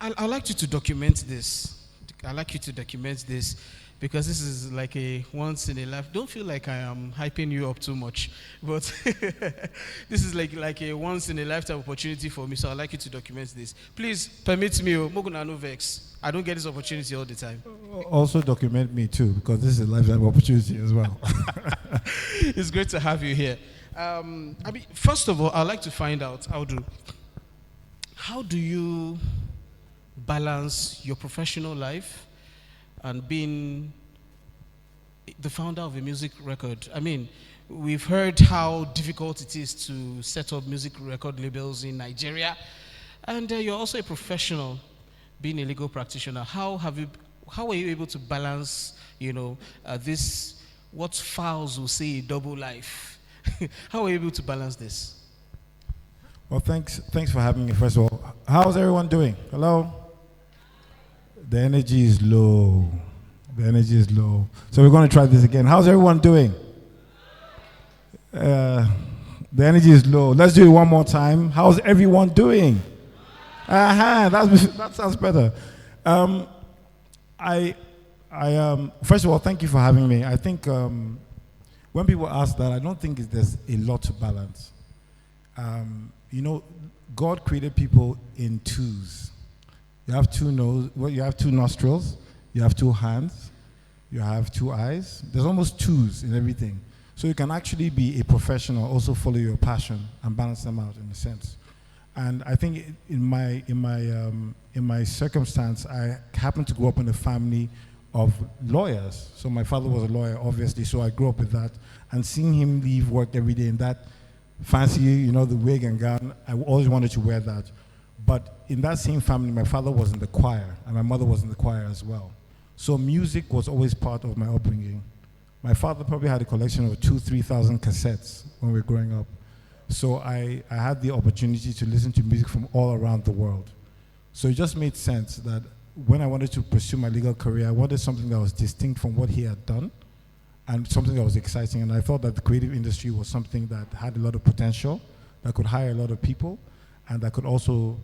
I'd like you to document this. I'd like you to document this because this is like a once in a life. Don't feel like I am hyping you up too much, but this is like a once in a lifetime opportunity for me. So I'd like you to document this. Please permit me, Moguna no vex. I don't get this opportunity all the time. Also document me too, because this is a lifetime opportunity as well. It's great to have you here. First of all, I'd like to find out, Audu, how do you balance your professional life and being the founder of a music record? I mean, we've heard how difficult it is to set up music record labels in Nigeria, and you're also a professional, being a legal practitioner. How are you able to balance, this, what files will say, double life? How are you able to balance this? Well, thanks for having me, first of all. How's everyone doing? Hello? The energy is low. The energy is low. So we're going to try this again. How's everyone doing? The energy is low. Let's do it one more time. How's everyone doing? That sounds better. First of all, thank you for having me. I think when people ask that, I don't think there's a lot to balance. God created people in twos. You have you have two nostrils, you have two hands, you have two eyes. There's almost twos in everything. So you can actually be a professional, also follow your passion and balance them out in a sense. And I think in my circumstance, I happened to grow up in a family of lawyers. So my father was a lawyer, obviously, so I grew up with that. And seeing him leave work every day in that fancy, the wig and gown, I always wanted to wear that. But in that same family, my father was in the choir, and my mother was in the choir as well. So music was always part of my upbringing. My father probably had a collection of 2,000-3,000 cassettes when we were growing up. So I had the opportunity to listen to music from all around the world. So it just made sense that when I wanted to pursue my legal career, I wanted something that was distinct from what he had done and something that was exciting. And I thought that the creative industry was something that had a lot of potential, that could hire a lot of people, and that could also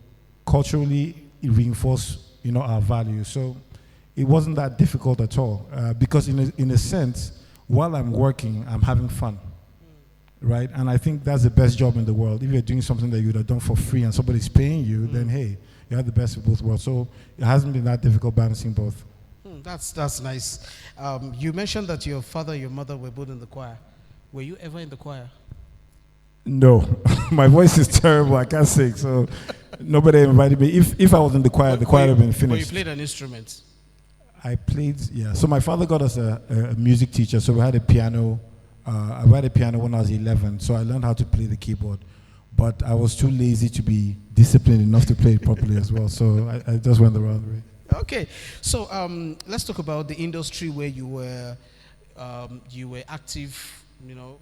culturally reinforce, our values. So it wasn't that difficult at all, because in a sense, while I'm working, I'm having fun, right? And I think that's the best job in the world. If you're doing something that you would have done for free and somebody's paying you, then hey, you have the best of both worlds. So it hasn't been that difficult balancing both. That's nice. You mentioned that your father and your mother were both in the choir. Were you ever in the choir? No, my voice is terrible. I can't sing, so nobody invited me. If I was in the choir, the choir would have been finished. But you played an instrument. I played, yeah. So my father got us a music teacher. So we had a piano. I had a piano when I was 11. So I learned how to play the keyboard, but I was too lazy to be disciplined enough to play it properly as well. So I just went the wrong way. Okay, so let's talk about the industry where you were active,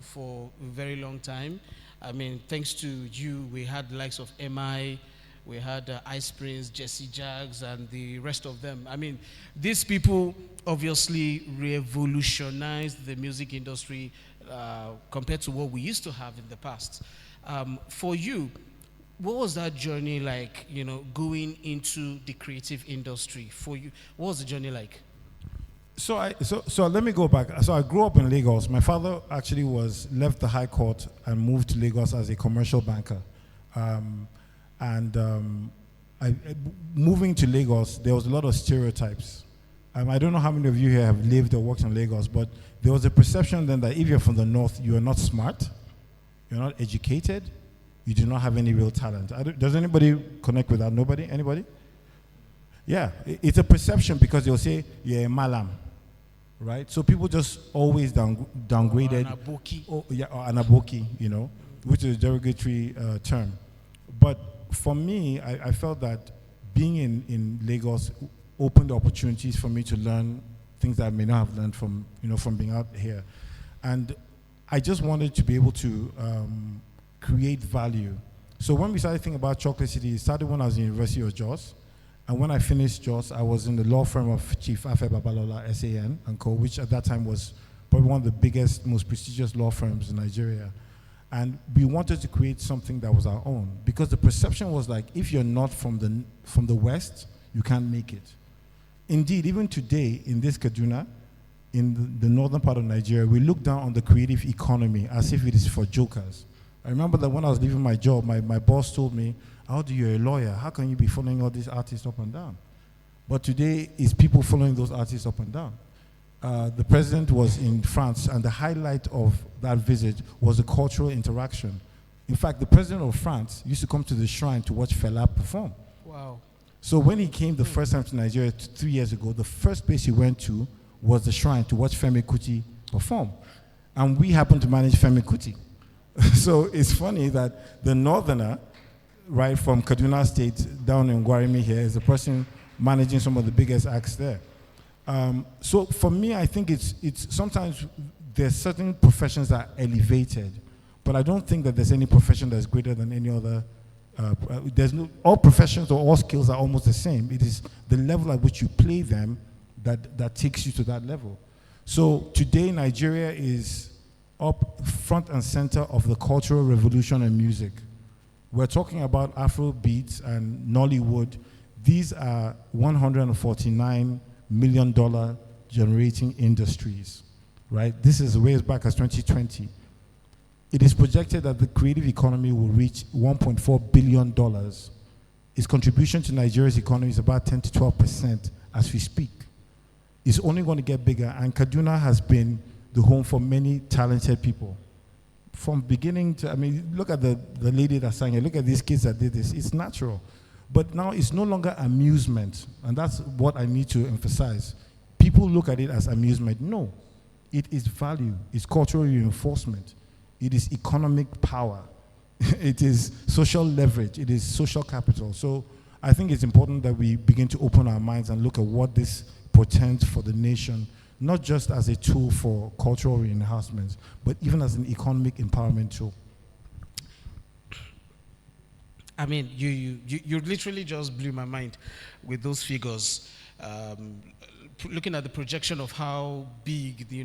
for a very long time. I mean, thanks to you, we had the likes of MI, we had Ice Prince, Jesse Jags, and the rest of them. I mean, these people obviously revolutionized the music industry compared to what we used to have in the past. For you, what was that journey like, going into the creative industry for you? What was the journey like? So let me go back. So I grew up in Lagos. My father actually left the High Court and moved to Lagos as a commercial banker. Moving to Lagos, there was a lot of stereotypes. I don't know how many of you here have lived or worked in Lagos, but there was a perception then that if you're from the north, you are not smart, you're not educated, you do not have any real talent. Does anybody connect with that? Nobody? Anybody? Yeah, it's a perception because they'll say you're a malam, right? So people just always downgraded. Or an aboki, which is a derogatory term. But for me, I felt that being in Lagos opened opportunities for me to learn things that I may not have learned from being out here. And I just wanted to be able to create value. So when we started thinking about Chocolate City, it started when I was in the University of Jos. And when I finished Jos, I was in the law firm of Chief Afe Babalola, SAN & Co., which at that time was probably one of the biggest, most prestigious law firms in Nigeria. And we wanted to create something that was our own, because the perception was like, if you're not from the West, you can't make it. Indeed, even today in this Kaduna, in the northern part of Nigeria, we look down on the creative economy as if it is for jokers. I remember that when I was leaving my job, my boss told me, Audu, you're a lawyer. How can you be following all these artists up and down? But today, it's people following those artists up and down. The president was in France, and the highlight of that visit was the cultural interaction. In fact, the president of France used to come to the shrine to watch Fela perform. Wow. So when he came the first time to Nigeria 3 years ago, the first place he went to was the shrine to watch Femi Kuti perform. And we happened to manage Femi Kuti. So it's funny that the northerner, right from Kaduna State down in Gwarimi here, is the person managing some of the biggest acts there. So for me, I think it's sometimes there's certain professions that are elevated, but I don't think that there's any profession that's greater than any other. All professions or all skills are almost the same. It is the level at which you play them that takes you to that level. So today, Nigeria is up front and center of the cultural revolution in music. We're talking about Afro beats and Nollywood. These are $149 million generating industries, right? This is way as back as 2020. It is projected that the creative economy will reach $1.4 billion. Its contribution to Nigeria's economy is about 10 to 12% as we speak. It's only going to get bigger, and Kaduna has been the home for many talented people. From beginning to, look at the lady that sang here, look at these kids that did this. It's natural. But now it's no longer amusement, and that's what I need to emphasize. People look at it as amusement. No, it is value, it's cultural reinforcement, it is economic power, it is social leverage, it is social capital. So I think it's important that we begin to open our minds and look at what this portends for the nation, not just as a tool for cultural reinforcement, but even as an economic empowerment tool. I mean, you literally just blew my mind with those figures. Looking at the projection of how big, the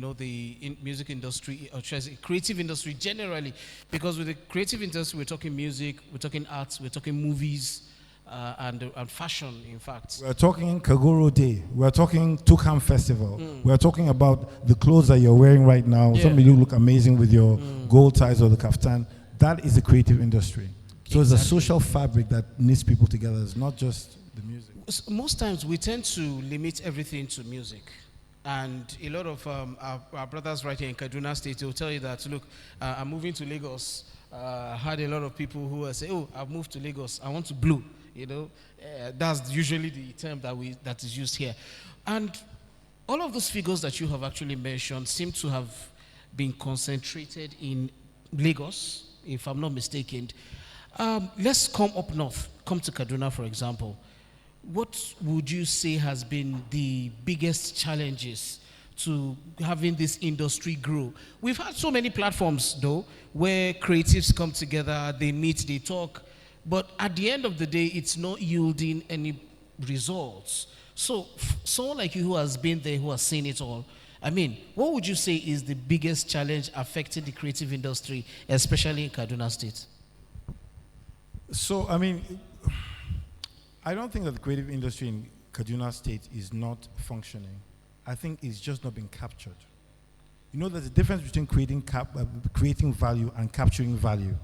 music industry, or creative industry generally, because with the creative industry, we're talking music, we're talking arts, we're talking movies, and fashion, in fact. We're talking Kagoro Day. We're talking Tukam Festival. We're talking about the clothes that you're wearing right now. Yeah. Some of you look amazing with your gold ties or the kaftan. That is the creative industry. So It's a social fabric that knits people together. It's not just the music. Most times we tend to limit everything to music. And a lot of our brothers right here in Kaduna State, they'll tell you that, look, I'm moving to Lagos. I had a lot of people who say, oh, I've moved to Lagos. I want to blow. That's usually the term that is used here. And all of those figures that you have actually mentioned seem to have been concentrated in Lagos, if I'm not mistaken. Let's come up north, come to Kaduna, for example. What would you say has been the biggest challenges to having this industry grow? We've had so many platforms, though, where creatives come together, they meet, they talk, but at the end of the day, it's not yielding any results. So, someone like you who has been there, who has seen it all, what would you say is the biggest challenge affecting the creative industry, especially in Kaduna State? So, I don't think that the creative industry in Kaduna State is not functioning. I think it's just not been captured. There's a difference between creating value and capturing value.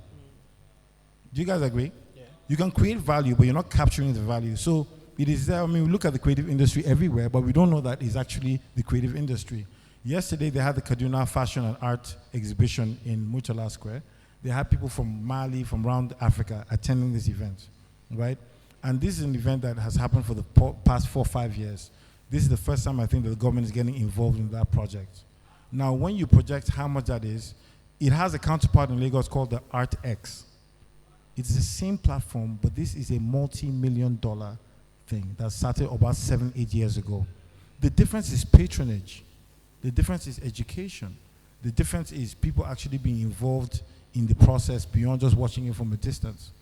Do you guys agree? Yeah. You can create value, but you're not capturing the value. So it is there. We look at the creative industry everywhere, but we don't know that it's actually the creative industry. Yesterday, they had the Kaduna Fashion and Art exhibition in Murtala Square. They had people from Mali, from around Africa, attending this event, right? And this is an event that has happened for the past 4 or 5 years. This is the first time I think that the government is getting involved in that project. Now, when you project how much that is, it has a counterpart in Lagos called the ArtX. It's the same platform, but this is a multi-million-dollar thing that started about 7, 8 years ago. The difference is patronage. The difference is education. The difference is people actually being involved in the process beyond just watching it from a distance.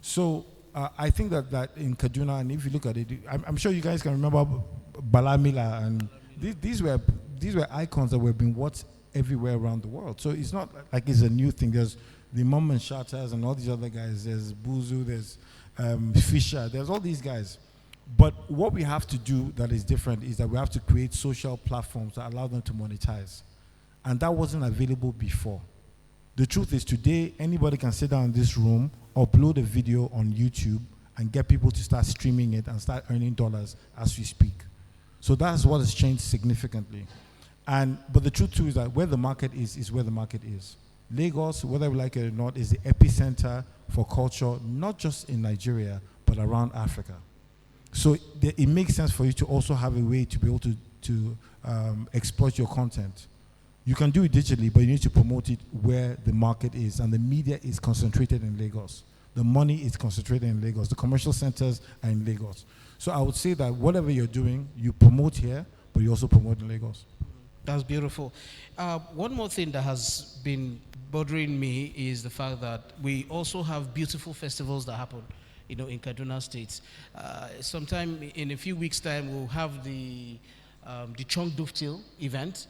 So I think that in Kaduna, and if you look at it, I'm sure you guys can remember Balamila, and these were icons that were being watched everywhere around the world. So it's not like it's a new thing. There's the Mom and Shatters and all these other guys. There's Buzu, there's Fisher, there's all these guys. But what we have to do that is different is that we have to create social platforms that allow them to monetize. And that wasn't available before. The truth is today, anybody can sit down in this room, upload a video on YouTube, and get people to start streaming it and start earning dollars as we speak. So that's what has changed significantly. But the truth too is that where the market is where the market is. Lagos, whether we like it or not, is the epicenter for culture, not just in Nigeria, but around Africa. So it makes sense for you to also have a way to be able to exploit your content. You can do it digitally, but you need to promote it where the market is, and the media is concentrated in Lagos. The money is concentrated in Lagos. The commercial centers are in Lagos. So I would say that whatever you're doing, you promote here, but you also promote in Lagos. That's beautiful. One more thing that has been bothering me is the fact that we also have beautiful festivals that happen, in Kaduna State. Sometime in a few weeks' time, we'll have the Chong Duftil event,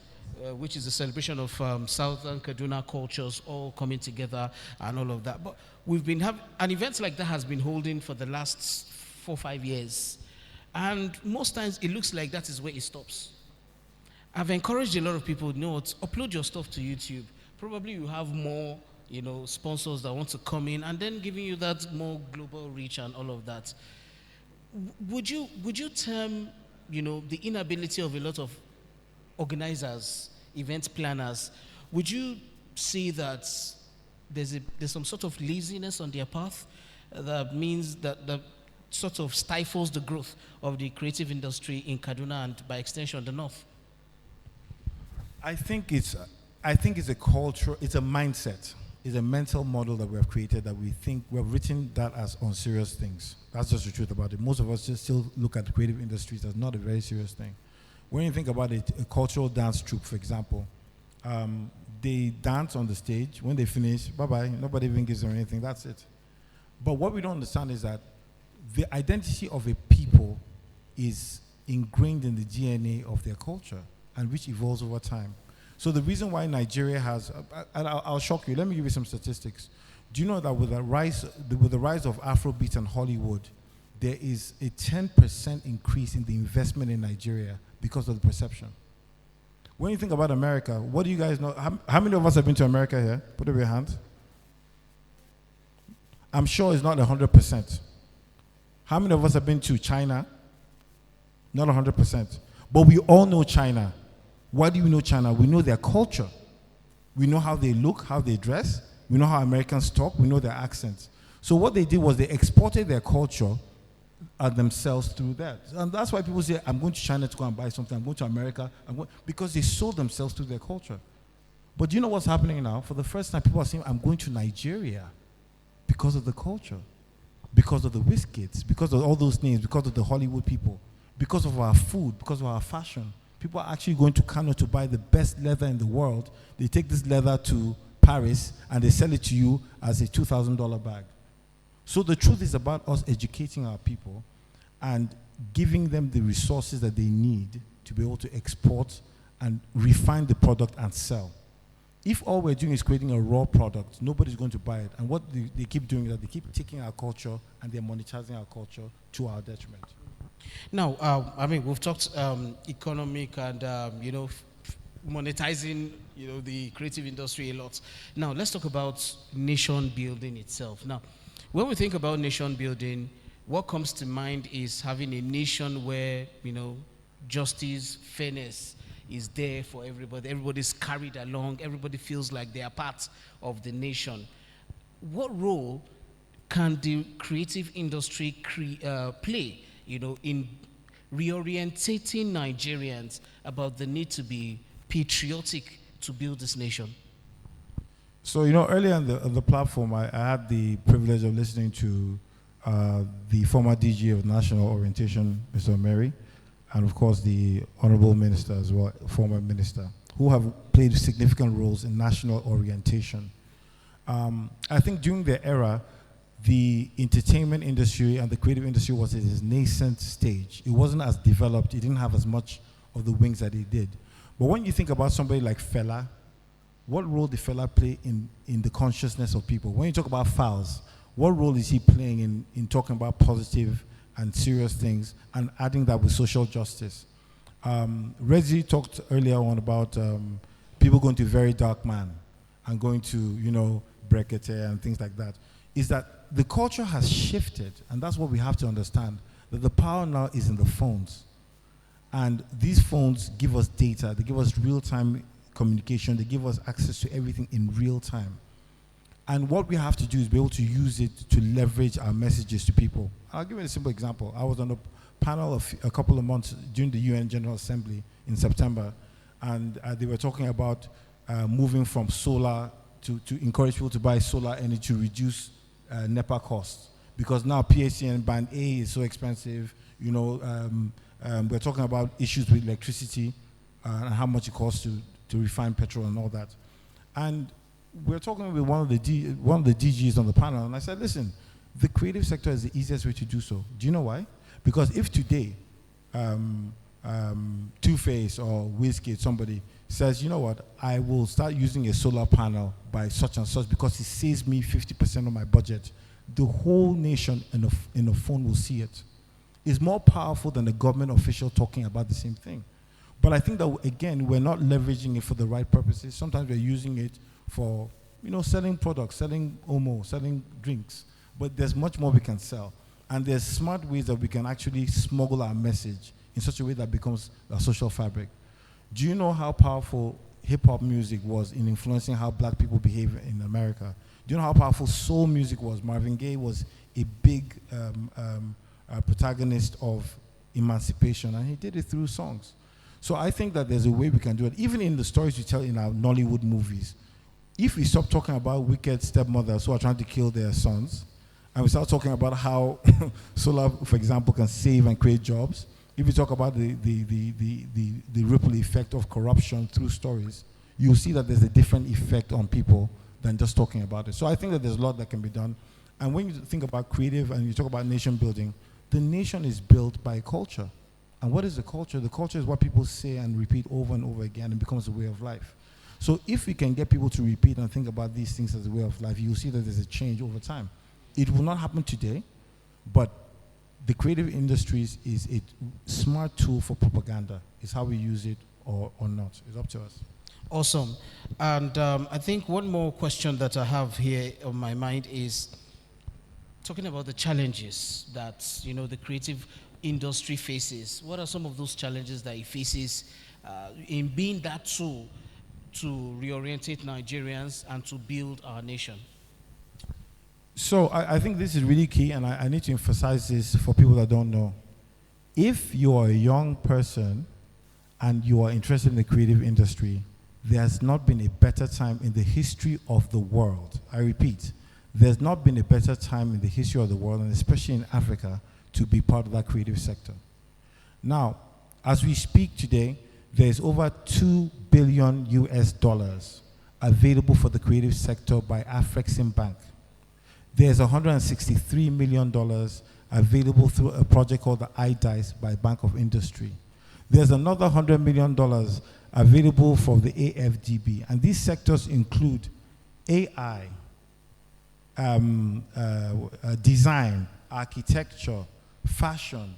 which is a celebration of Southern Kaduna cultures all coming together and all of that. But we've been having, an event like that has been holding for the last 4 or 5 years. And most times it looks like that is where it stops. I've encouraged a lot of people, upload your stuff to YouTube. Probably you have more, sponsors that want to come in and then giving you that more global reach and all of that. Would you term, the inability of a lot of organizers, event planners, would you see that there's some sort of laziness on their path that means that sort of stifles the growth of the creative industry in Kaduna and by extension the North? I think it's a culture, it's a mindset, it's a mental model that we have created that we think we have written that as unserious things. That's just the truth about it. Most of us just still look at the creative industries as not a very serious thing. When you think about it, a cultural dance troupe, for example, they dance on the stage. When they finish, bye-bye, nobody even gives them anything, that's it. But what we don't understand is that the identity of a people is ingrained in the DNA of their culture, and which evolves over time. So the reason why Nigeria has, and I'll shock you, let me give you some statistics. Do you know that with the rise of Afrobeat and Hollywood, there is a 10% increase in the investment in Nigeria because of the perception? When you think about America, what do you guys know? How many of us have been to America here? Put up your hand. I'm sure it's not 100%. How many of us have been to China? Not 100%. But we all know China. Why do we know China? We know their culture. We know how they look, how they dress. We know how Americans talk. We know their accents. So what they did was they exported their culture themselves through that. And that's why people say, I'm going to China to go and buy something. I'm going to America. Because they sold themselves through their culture. But do you know what's happening now? For the first time, people are saying, I'm going to Nigeria because of the culture, because of the Wizkids, because of all those names, because of the Hollywood people, because of our food, because of our fashion. People are actually going to Kano to buy the best leather in the world. They take this leather to Paris and they sell it to you as a $2,000 bag. So the truth is about us educating our people and giving them the resources that they need to be able to export and refine the product and sell. If all we're doing is creating a raw product, nobody's going to buy it. And what they keep doing is that they keep taking our culture and they're monetizing our culture to our detriment. Now, we've talked economic and, monetizing, the creative industry a lot. Now, let's talk about nation building itself. Now, when we think about nation building, what comes to mind is having a nation where, justice, fairness is there for everybody. Everybody's carried along. Everybody feels like they are part of the nation. What role can the creative industry play, in reorientating Nigerians about the need to be patriotic to build this nation? So, earlier on the platform, I had the privilege of listening to the former DG of National Orientation, Mr. Mary, and of course the Honorable Minister as well, former Minister, who have played significant roles in national orientation. I think during their era, the entertainment industry and the creative industry was at its nascent stage. It wasn't as developed. It didn't have as much of the wings that it did. But when you think about somebody like Fela, what role did Fela play in the consciousness of people? When you talk about fouls, what role is he playing in talking about positive and serious things and adding that with social justice? Rezi talked earlier on about people going to Very Dark Man and going to, Brekete and things like that. Is that the culture has shifted, and that's what we have to understand, that the power now is in the phones. And these phones give us data, they give us real-time communication, they give us access to everything in real time. And what we have to do is be able to use it to leverage our messages to people. I'll give you a simple example. I was on a panel a couple of months during the UN General Assembly in September, and they were talking about moving from solar to encourage people to buy solar energy to reduce NEPA costs. Because now PHCN Band A is so expensive. We're talking about issues with electricity and how much it costs to refine petrol and all that. And we're talking with one of the DGs on the panel, and I said, listen, the creative sector is the easiest way to do so. Do you know why? Because if today, Two-Face or Wizkid, somebody says, you know what, I will start using a solar panel by such and such because it saves me 50% of my budget, the whole nation in a phone will see it. It's more powerful than a government official talking about the same thing. But I think that, again, we're not leveraging it for the right purposes. Sometimes we're using it for, selling products, selling Omo, selling drinks. But there's much more we can sell. And there's smart ways that we can actually smuggle our message in such a way that becomes a social fabric. Do you know how powerful hip-hop music was in influencing how black people behave in America? Do you know how powerful soul music was? Marvin Gaye was a big protagonist of emancipation, and he did it through songs. So I think that there's a way we can do it, even in the stories we tell in our Nollywood movies. If we stop talking about wicked stepmothers who are trying to kill their sons, and we start talking about how solar, for example, can save and create jobs, if we talk about the ripple effect of corruption through stories, you'll see that there's a different effect on people than just talking about it. So I think that there's a lot that can be done. And when you think about creative and you talk about nation building, the nation is built by culture. And what is the culture? The culture is what people say and repeat over and over again and becomes a way of life. So if we can get people to repeat and think about these things as a way of life, you'll see that there's a change over time. It will not happen today, but the creative industries is a smart tool for propaganda. It's how we use it or not. It's up to us. Awesome. And I think one more question that I have here on my mind is talking about the challenges that the creative industry faces. What are some of those challenges that it faces in being that tool to reorientate Nigerians and to build our nation? So I think this is really key, and I need to emphasize this for people that don't know. If you are a young person and you are interested in the creative industry, there has not been a better time in the history of the world. I repeat, there's not been a better time in the history of the world, and especially in Africa, to be part of that creative sector. Now, as we speak today, there's over $2 billion available for the creative sector by Afrexim Bank. There's $163 million available through a project called the iDice by Bank of Industry. There's another $100 million available from the AFDB. And these sectors include AI, design, architecture, fashion,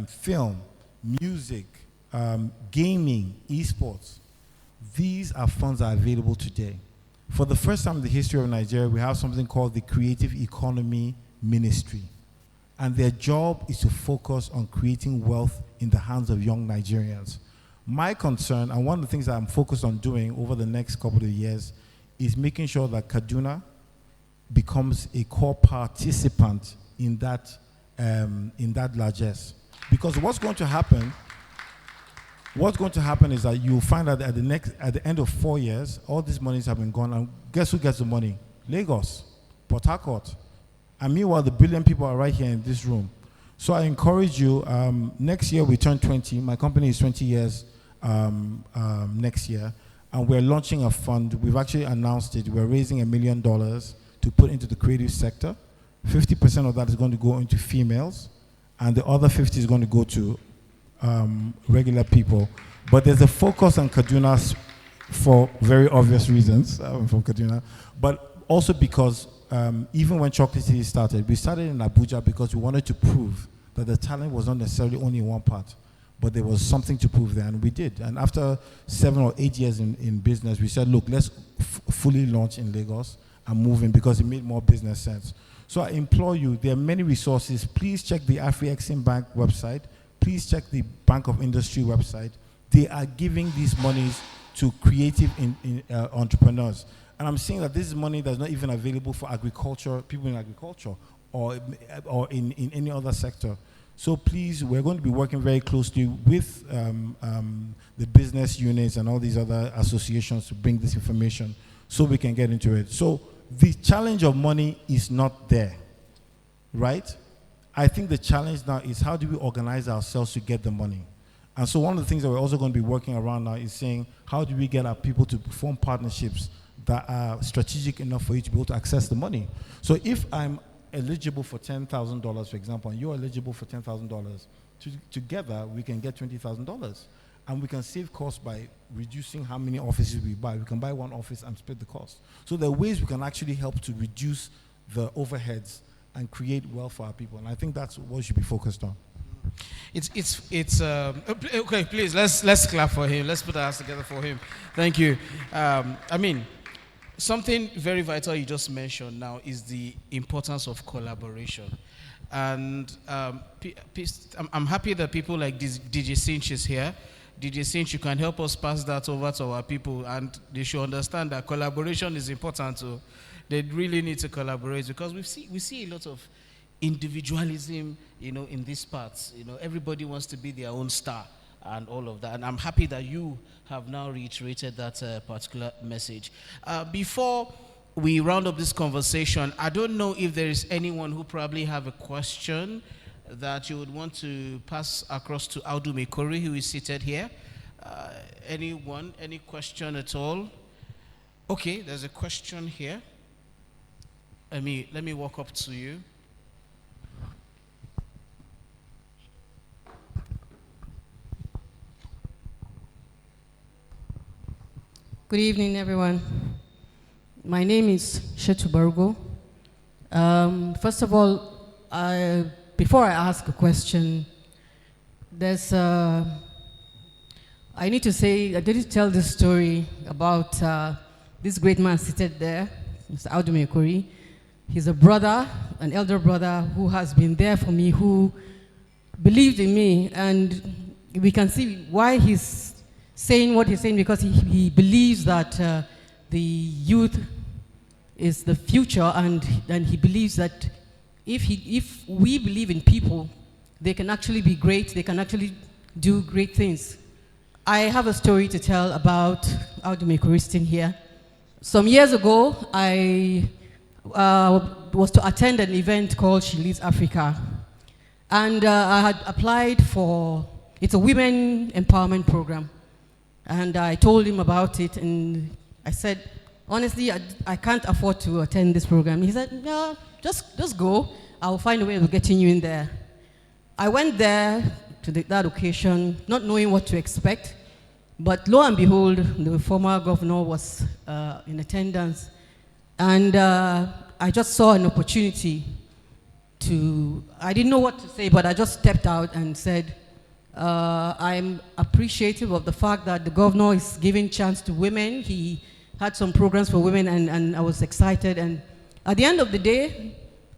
film, music, gaming, esports. These are funds that are available today. For the first time in the history of Nigeria, we have something called the Creative Economy Ministry. And their job is to focus on creating wealth in the hands of young Nigerians. My concern, and one of the things that I'm focused on doing over the next couple of years, is making sure that Kaduna becomes a core participant in that largesse. Because what's going to happen is that you'll find that at the end of 4 years, all these monies have been gone, and guess who gets the money? Lagos, Port Harcourt. And meanwhile, the brilliant people are right here in this room. So I encourage you, next year we turn 20. My company is 20 years next year, and we're launching a fund. We've actually announced it. We're raising $1 million to put into the creative sector. 50% of that is going to go into females, and the other 50 is going to go to regular people. But there's a focus on Kaduna for very obvious reasons. I'm from Kaduna, but also because even when Chocolate City started, we started in Abuja because we wanted to prove that the talent was not necessarily only in one part, but there was something to prove there, and we did. And after 7 or 8 years in business, we said, look, let's fully launch in Lagos and move in because it made more business sense. So I implore you, there are many resources. Please check the Afri-Exim Bank website. Please check the Bank of Industry website. They are giving these monies to creative entrepreneurs. And I'm saying that this is money that's not even available for agriculture, people in agriculture, or in any other sector. So please, we're going to be working very closely with the business units and all these other associations to bring this information so we can get into it. So the challenge of money is not there, right? I think the challenge now is how do we organize ourselves to get the money? And so one of the things that we're also going to be working around now is saying, how do we get our people to form partnerships that are strategic enough for you to be able to access the money? So if I'm eligible for $10,000, for example, and you're eligible for $10,000, together we can get $20,000. And we can save costs by reducing how many offices we buy. We can buy one office and split the cost. So there are ways we can actually help to reduce the overheads and create wealth for our people. And I think that's what we should be focused on. Okay, please, let's clap for him. Let's put our hands together for him. Thank you. I mean, something very vital you just mentioned now is the importance of collaboration. And I'm happy that people like DJ Cinch is here. DJ Cinch, you can help us pass that over to our people, and they should understand that collaboration is important. So they really need to collaborate, because we see a lot of individualism, in these parts. Everybody wants to be their own star and all of that. And I'm happy that you have now reiterated that particular message. Before we round up this conversation, I don't know if there is anyone who probably have a question that you would want to pass across to Audu Maikori, who is seated here. Anyone? Any question at all? Okay, there's a question here. Let me walk up to you. Good evening, everyone. My name is Shetu Barugo. First of all, before I ask a question, I need to say, I didn't tell this story about this great man seated there, Mr. Audu Maikori. He's a brother, an elder brother, who has been there for me, who believed in me, and we can see why he's saying what he's saying, because he believes that the youth is the future, and he believes that if we believe in people, they can actually be great, they can actually do great things. I have a story to tell about Audu Maikori here. Some years ago, I was to attend an event called She Leads Africa. And I had applied for, it's a women empowerment program. And I told him about it, and I said, honestly, I can't afford to attend this program. He said, no, just go. I'll find a way of getting you in there. I went there to that occasion, not knowing what to expect, but lo and behold, the former governor was in attendance, and I just saw an opportunity I didn't know what to say, but I just stepped out and said, I'm appreciative of the fact that the governor is giving chance to women. He had some programs for women, and I was excited. And at the end of the day,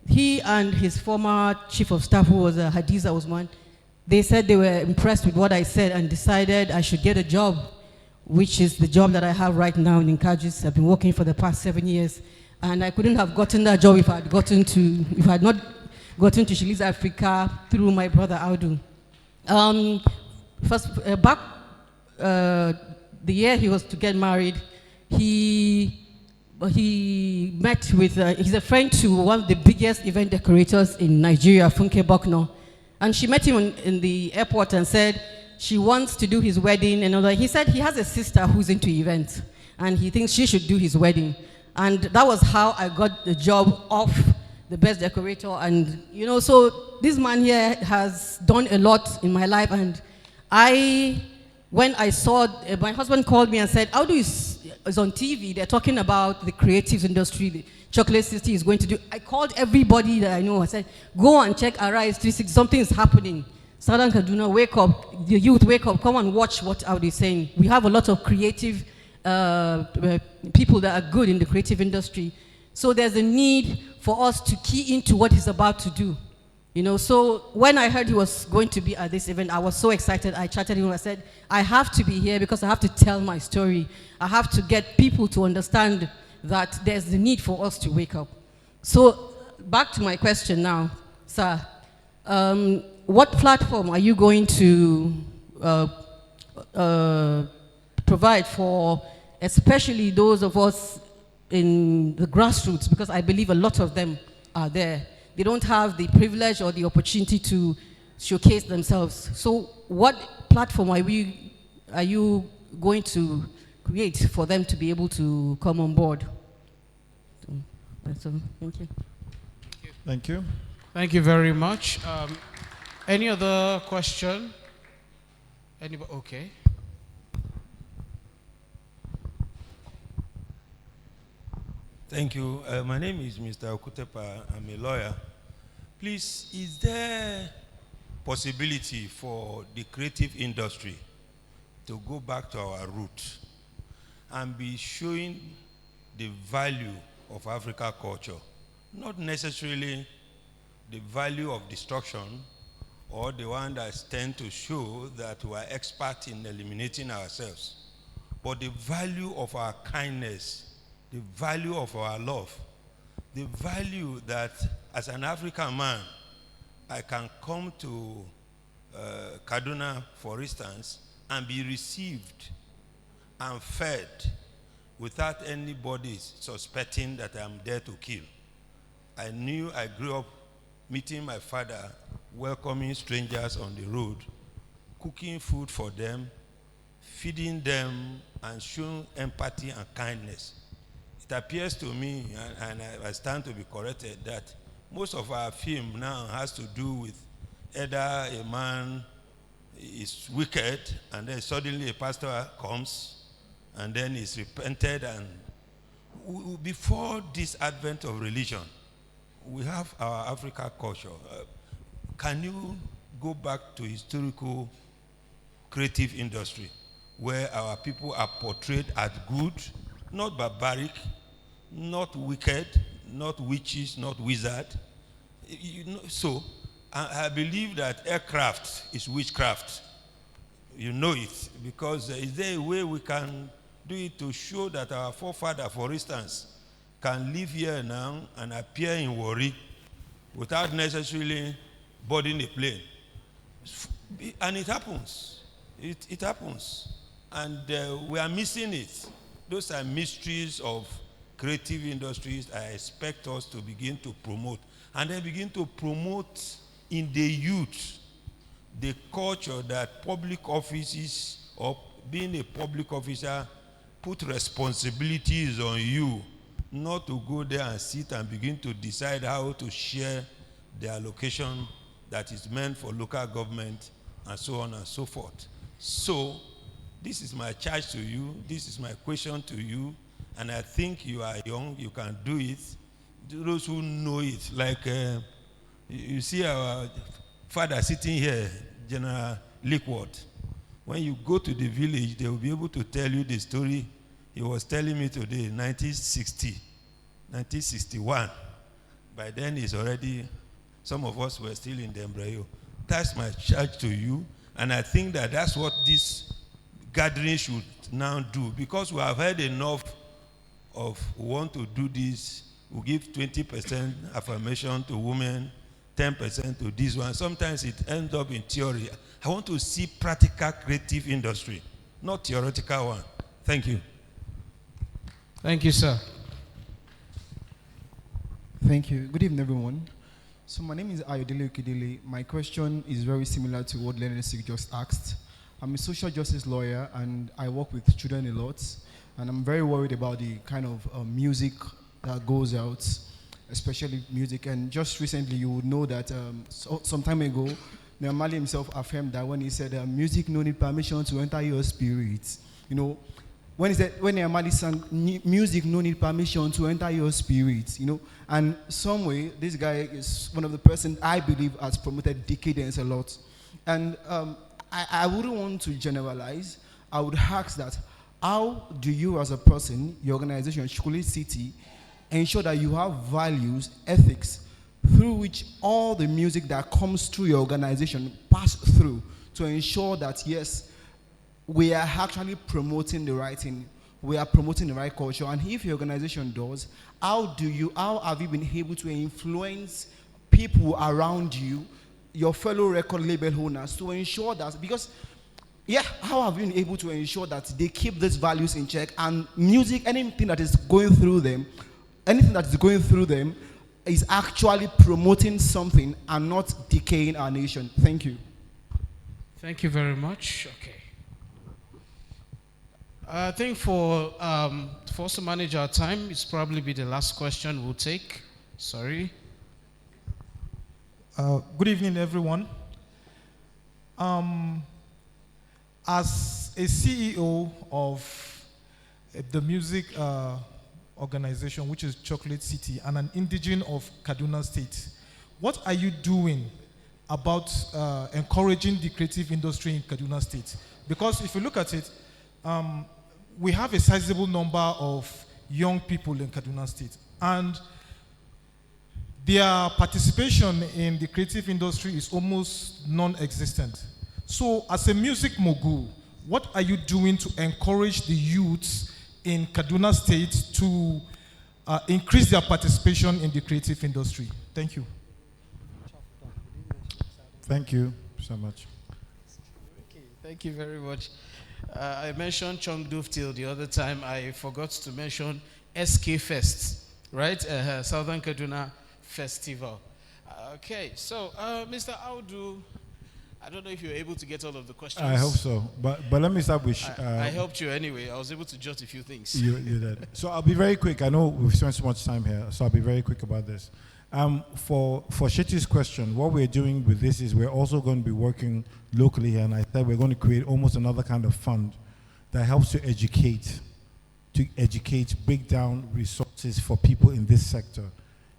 he and his former chief of staff, who was Hadiza Usman, they said they were impressed with what I said and decided I should get a job, which is the job that I have right now in Nkajis. I've been working for the past 7 years, and I couldn't have gotten that job if I had not gotten to She Leads Africa through my brother Audu. Back the year he was to get married, he met with, he's a friend to one of the biggest event decorators in Nigeria, Funke Bokno. And she met him in the airport and said she wants to do his wedding. And he said he has a sister who's into events, and he thinks she should do his wedding. And that was how I got the job of the best decorator. And, so this man here has done a lot in my life, and I when I saw, my husband called me and said, Audu is on TV. They're talking about the creative industry. The Chocolate City is going to do. I called everybody that I know. I said, go and check Arise 360. Something is happening. Southern Kaduna, wake up. The youth, wake up. Come and watch what Audu is saying. We have a lot of creative people that are good in the creative industry. So there's a need for us to key into what he's about to do. You know, so when I heard he was going to be at this event, I was so excited. I chatted him. I said, I have to be here because I have to tell my story. I have to get people to understand that there's the need for us to wake up. So back to my question now, sir. What platform are you going to provide for, especially those of us in the grassroots? Because I believe a lot of them are there. They don't have the privilege or the opportunity to showcase themselves. So what platform are you going to create for them to be able to come on board? That's all. Thank you. Thank you. Thank you very much. Any other question? Anybody? Okay. Thank you. My name is Mr. Okutepa. I'm a lawyer. Please, is there possibility for the creative industry to go back to our roots and be showing the value of African culture, not necessarily the value of destruction or the one that tend to show that we are expert in eliminating ourselves, but the value of our kindness, the value of our love, the value that as an African man, I can come to Kaduna, for instance, and be received and fed without anybody suspecting that I'm there to kill. I grew up meeting my father, welcoming strangers on the road, cooking food for them, feeding them, and showing empathy and kindness. It appears to me, and I stand to be corrected, that most of our film now has to do with either a man is wicked and then suddenly a pastor comes and then is repented, and before this advent of religion, we have our African culture. Can you go back to historical creative industry where our people are portrayed as good, not barbaric, not wicked, not witches, not wizard? So I believe that aircraft is witchcraft. You know it, because is there a way we can do it to show that our forefather, for instance, can live here now and appear in Warri without necessarily boarding a plane? And it happens. It happens. And we are missing it. Those are mysteries of creative industries I expect us to begin to promote. And then begin to promote in the youth the culture that public offices or being a public officer put responsibilities on you, not to go there and sit and begin to decide how to share the allocation that is meant for local government and so on and so forth. So this is my charge to you. This is my question to you. And I think you are young. You can do it. Those who know it, like you see our father sitting here, General Liquid. When you go to the village, they will be able to tell you the story he was telling me today, 1960, 1961. By then, it's already, some of us were still in the embryo. That's my charge to you. And I think that that's what this gathering should now do, because we have heard enough of we want to do this. We give 20% affirmation to women, 10% to this one. Sometimes it ends up in theory. I want to see practical creative industry, not theoretical one. Thank you. Thank you, sir. Thank you. Good evening, everyone. So my name is Ayodele Okidele. My question is very similar to what Leonard Sig just asked. I'm a social justice lawyer, and I work with children a lot. And I'm very worried about the kind of music that goes out, especially music. And just recently, you would know that some time ago, Naamali himself affirmed that when he said, music no need permission to enter your spirit. You know, when he said, when Naamali sang, music no need permission to enter your spirit, you know, and some way, this guy is one of the person I believe has promoted decadence a lot. And I wouldn't want to generalize. I would ask that, how do you as a person, your organization, Shukuli City, ensure that you have values, ethics, through which all the music that comes through your organization pass through to ensure that, yes, we are actually promoting the right thing, we are promoting the right culture. And if your organization does, how have you been able to influence people around you, your fellow record label owners, to ensure that, because yeah, how have you been able to ensure that they keep these values in check, and music, anything that is going through them is actually promoting something and not decaying our nation? Thank you. Thank you very much. Okay. I think for us to manage our time, it's probably be the last question we'll take. Sorry. Good evening, everyone. As a CEO of the music organization, which is Chocolate City, and an indigene of Kaduna State, what are you doing about encouraging the creative industry in Kaduna State? Because if you look at it, we have a sizable number of young people in Kaduna State, and their participation in the creative industry is almost non-existent. So as a music mogul, what are you doing to encourage the youths in Kaduna State to increase their participation in the creative industry? Thank you. Thank you so much. Okay, thank you very much. I mentioned Chong Duftil the other time. I forgot to mention SK Fest, right? Southern Kaduna Festival. Okay, so Mr. Audu, I don't know if you were able to get all of the questions. I hope so. But let me start with... I helped you anyway. I was able to jot a few things. You did. So I'll be very quick. I know we've spent so much time here, so I'll be very quick about this. For Sheti's question, what we're doing with this is we're also going to be working locally here, and I said we're going to create almost another kind of fund that helps to educate, break down resources for people in this sector.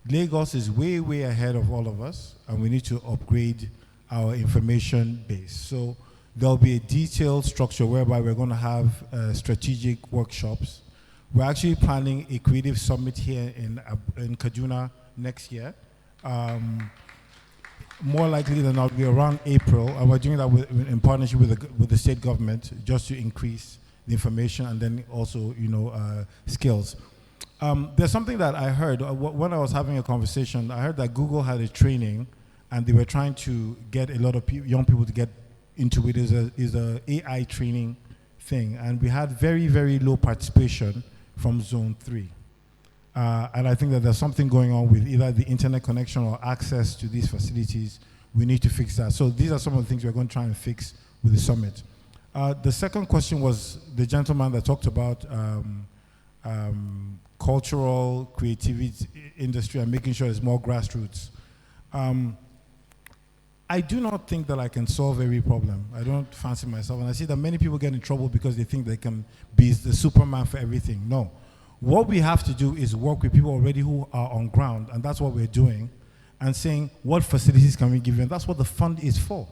Lagos is way, way ahead of all of us, and we need to upgrade our information base. So there'll be a detailed structure whereby we're going to have strategic workshops. We're actually planning a creative summit here in Kaduna next year. More likely than not, we're around April, and we're doing that in partnership with the state government, just to increase the information and then also, skills. There's something that I heard when I was having a conversation. I heard that Google had a training, and they were trying to get a lot of young people to get into it. Is a AI training thing, and we had very, very low participation from Zone 3. And I think that there's something going on with either the internet connection or access to these facilities. We need to fix that. So these are some of the things we're going to try and fix with the summit. The second question was the gentleman that talked about cultural creativity industry and making sure it's more grassroots. I do not think that I can solve every problem. I don't fancy myself. And I see that many people get in trouble because they think they can be the Superman for everything. No. What we have to do is work with people already who are on ground, and that's what we're doing, and saying, what facilities can we give you? And that's what the fund is for.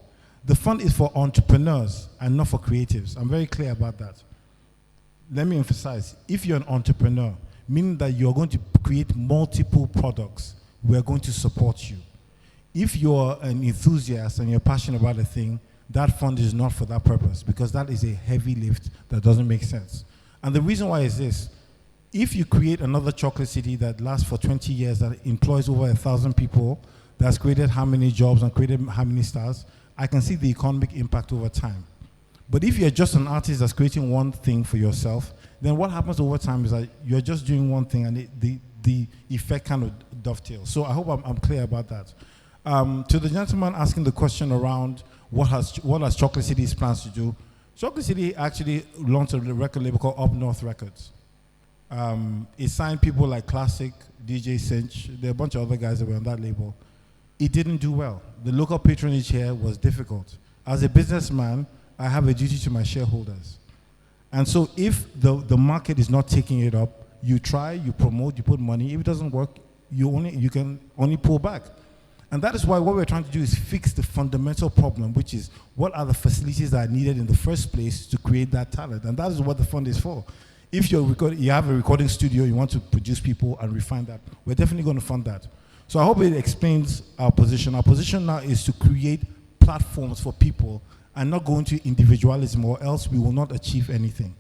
The fund is for entrepreneurs and not for creatives. I'm very clear about that. Let me emphasize, if you're an entrepreneur, meaning that you're going to create multiple products, we're going to support you. If you're an enthusiast and you're passionate about a thing, that fund is not for that purpose, because that is a heavy lift that doesn't make sense. And the reason why is this: if you create another chocolate city that lasts for 20 years, that employs over 1,000 people, that's created how many jobs and created how many stars, I can see the economic impact over time. But if you're just an artist that's creating one thing for yourself, then what happens over time is that you're just doing one thing, and the effect kind of dovetails. So I hope I'm clear about that. To the gentleman asking the question around what has Chocolate City's plans to do, Chocolate City actually launched a record label called Up North Records. It signed people like Classic, DJ Cinch, there are a bunch of other guys that were on that label. it didn't do well. The local patronage here was difficult. As a businessman, I have a duty to my shareholders. And so if the market is not taking it up, you try, you promote, you put money. If it doesn't work, you can only pull back. And that is why what we're trying to do is fix the fundamental problem, which is what are the facilities that are needed in the first place to create that talent. And that is what the fund is for. If you have a recording studio, you want to produce people and refine that, we're definitely going to fund that. So I hope it explains our position. Our position now is to create platforms for people and not go into individualism, or else we will not achieve anything.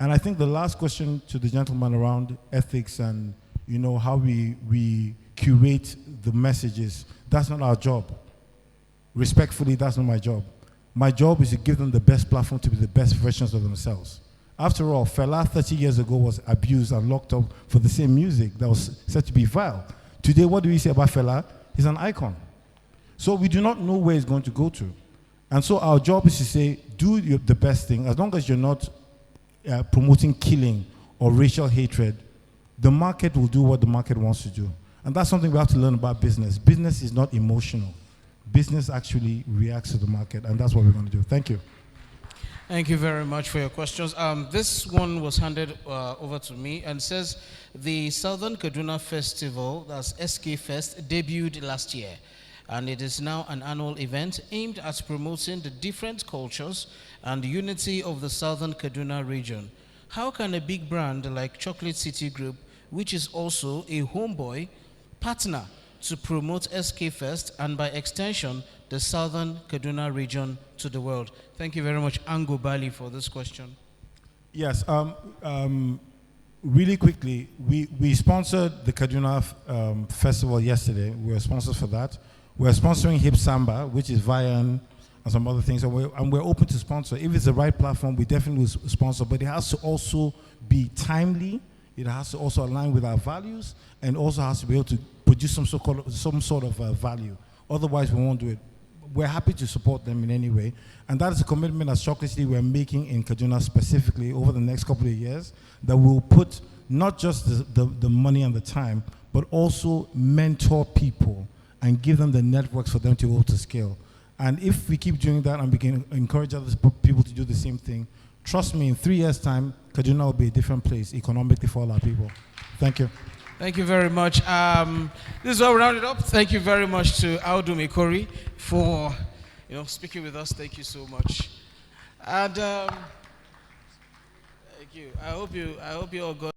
And I think the last question to the gentleman around ethics and how we curate the messages, that's not our job. Respectfully, that's not my job. My job is to give them the best platform to be the best versions of themselves. After all, Fela 30 years ago was abused and locked up for the same music that was said to be vile. Today, what do we say about Fela? He's an icon. So we do not know where he's going to go to. And so our job is to say, do the best thing. As long as you're not promoting killing or racial hatred, the market will do what the market wants to do. And that's something we have to learn about business. Business is not emotional. Business actually reacts to the market, and that's what we're going to do. Thank you. Thank you very much for your questions. This one was handed over to me and says, the Southern Kaduna Festival, that's SK Fest, debuted last year. And it is now an annual event aimed at promoting the different cultures and unity of the Southern Kaduna region. How can a big brand like Chocolate City Group, which is also a homeboy, partner to promote SK Fest and by extension the Southern Kaduna region to the world? Thank you very much, Ango Bali, for this question. Yes, really quickly, we sponsored the Kaduna Festival yesterday. We were sponsors for that. We're sponsoring Hip Samba, which is Vian and some other things, and we're open to sponsor. If it's the right platform, we definitely will sponsor, but it has to also be timely, it has to also align with our values, and also has to be able to produce some sort of value. Otherwise, we won't do it. We're happy to support them in any way, and that is a commitment as Chocolate City we're making in Kaduna specifically over the next couple of years, that we'll put not just the money and the time, but also mentor people and give them the networks for them to be able to scale. And if we keep doing that and we can encourage other people to do the same thing, trust me, in 3 years' time, Kaduna will be a different place economically for all our people. Thank you. Thank you very much. This is all rounded up. Thank you very much to Audu Maikori for speaking with us. Thank you so much. And thank you. I hope you all got